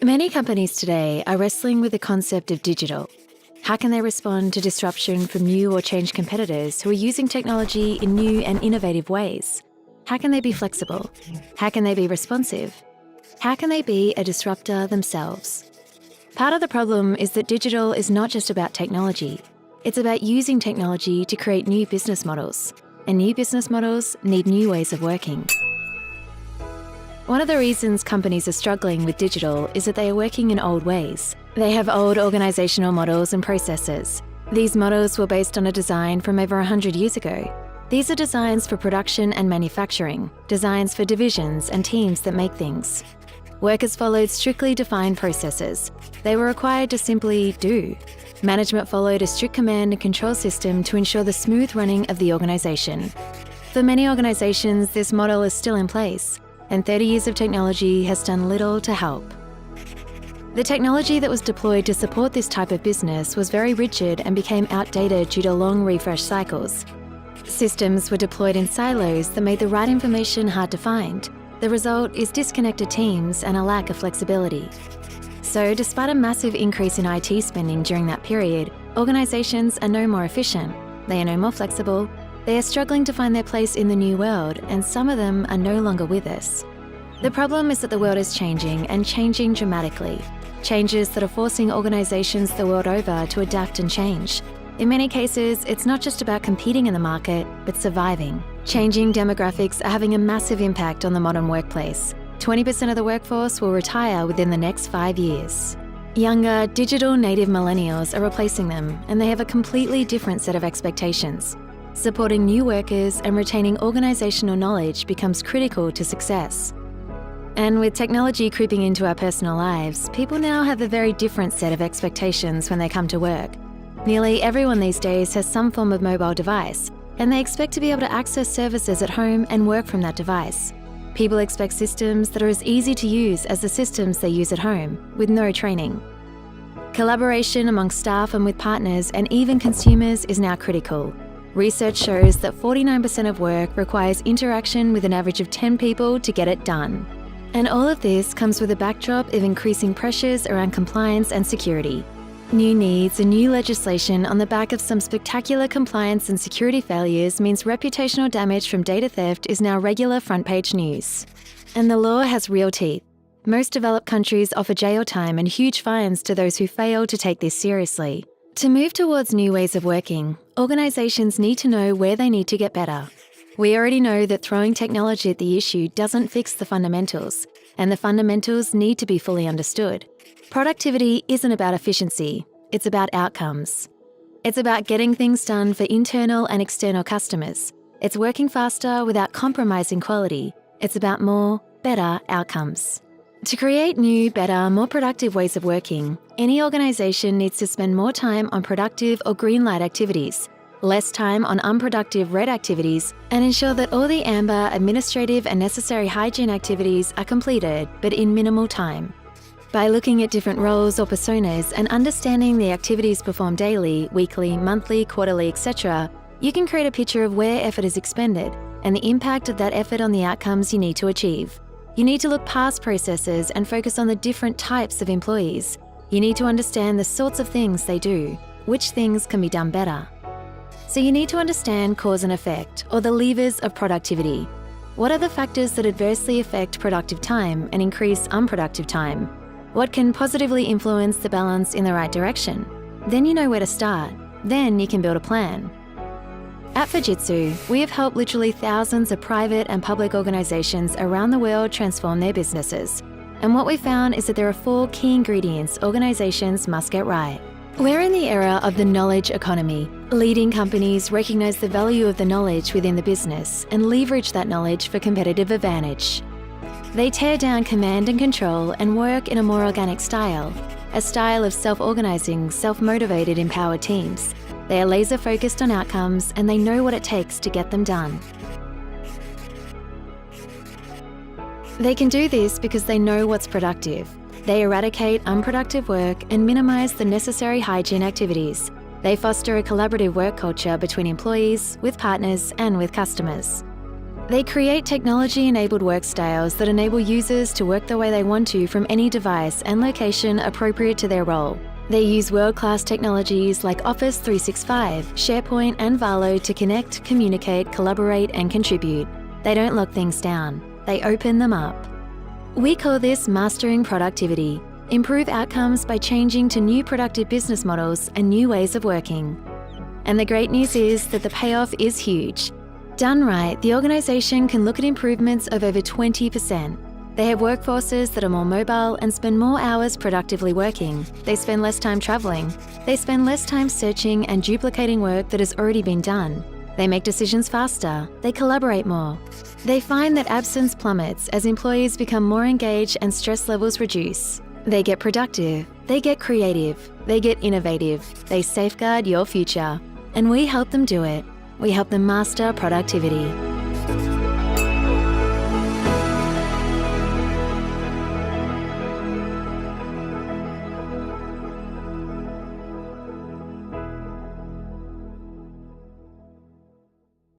Many companies today are wrestling with the concept of digital. How can they respond to disruption from new or changed competitors who are using technology in new and innovative ways? How can they be flexible? How can they be responsive? How can they be a disruptor themselves? Part of the problem is that digital is not just about technology. It's about using technology to create new business models. And new business models need new ways of working. One of the reasons companies are struggling with digital is that they are working in old ways. They have old organisational models and processes. These models were based on a design from over 100 years ago. These are designs for production and manufacturing, designs for divisions and teams that make things. Workers followed strictly defined processes. They were required to simply do. Management followed a strict command and control system to ensure the smooth running of the organisation. For many organisations, this model is still in place, and 30 years of technology has done little to help. The technology that was deployed to support this type of business was very rigid and became outdated due to long refresh cycles. Systems were deployed in silos that made the right information hard to find. The result is disconnected teams and a lack of flexibility. So, despite a massive increase in IT spending during that period, organisations are no more efficient, they are no more flexible, they are struggling to find their place in the new world, and some of them are no longer with us. The problem is that the world is changing, and changing dramatically. Changes that are forcing organisations the world over to adapt and change. In many cases, it's not just about competing in the market, but surviving. Changing demographics are having a massive impact on the modern workplace. 20% of the workforce will retire within the next 5 years. Younger, digital native millennials are replacing them, and they have a completely different set of expectations. Supporting new workers and retaining organisational knowledge becomes critical to success. And with technology creeping into our personal lives, people now have a very different set of expectations when they come to work. Nearly everyone these days has some form of mobile device, and they expect to be able to access services at home and work from that device. People expect systems that are as easy to use as the systems they use at home, with no training. Collaboration among staff and with partners and even consumers is now critical. Research shows that 49% of work requires interaction with an average of 10 people to get it done. And all of this comes with a backdrop of increasing pressures around compliance and security. New needs and new legislation on the back of some spectacular compliance and security failures means reputational damage from data theft is now regular front-page news. And the law has real teeth. Most developed countries offer jail time and huge fines to those who fail to take this seriously. To move towards new ways of working, organisations need to know where they need to get better. We already know that throwing technology at the issue doesn't fix the fundamentals, and the fundamentals need to be fully understood. Productivity isn't about efficiency, it's about outcomes. It's about getting things done for internal and external customers. It's working faster without compromising quality. It's about more, better outcomes. To create new, better, more productive ways of working, any organisation needs to spend more time on productive or green light activities, less time on unproductive red activities, and ensure that all the amber, administrative and necessary hygiene activities are completed, but in minimal time. By looking at different roles or personas and understanding the activities performed daily, weekly, monthly, quarterly, etc., you can create a picture of where effort is expended and the impact of that effort on the outcomes you need to achieve. You need to look past processes and focus on the different types of employees. You need to understand the sorts of things they do, which things can be done better. So you need to understand cause and effect, or the levers of productivity. What are the factors that adversely affect productive time and increase unproductive time? What can positively influence the balance in the right direction? Then you know where to start. Then you can build a plan. At Fujitsu, we have helped literally thousands of private and public organisations around the world transform their businesses. And what we found is that there are 4 key ingredients organisations must get right. We're in the era of the knowledge economy. Leading companies recognise the value of the knowledge within the business and leverage that knowledge for competitive advantage. They tear down command and control and work in a more organic style, a style of self-organising, self-motivated, empowered teams. They are laser-focused on outcomes and they know what it takes to get them done. They can do this because they know what's productive. They eradicate unproductive work and minimise the necessary hygiene activities. They foster a collaborative work culture between employees, with partners, and with customers. They create technology-enabled work styles that enable users to work the way they want to from any device and location appropriate to their role. They use world-class technologies like Office 365, SharePoint and Valo to connect, communicate, collaborate and contribute. They don't lock things down, they open them up. We call this mastering productivity. Improve outcomes by changing to new productive business models and new ways of working. And the great news is that the payoff is huge. Done right, the organisation can look at improvements of over 20%. They have workforces that are more mobile and spend more hours productively working. They spend less time travelling. They spend less time searching and duplicating work that has already been done. They make decisions faster. They collaborate more. They find that absence plummets as employees become more engaged and stress levels reduce. They get productive. They get creative. They get innovative. They safeguard your future. And we help them do it. We help them master productivity.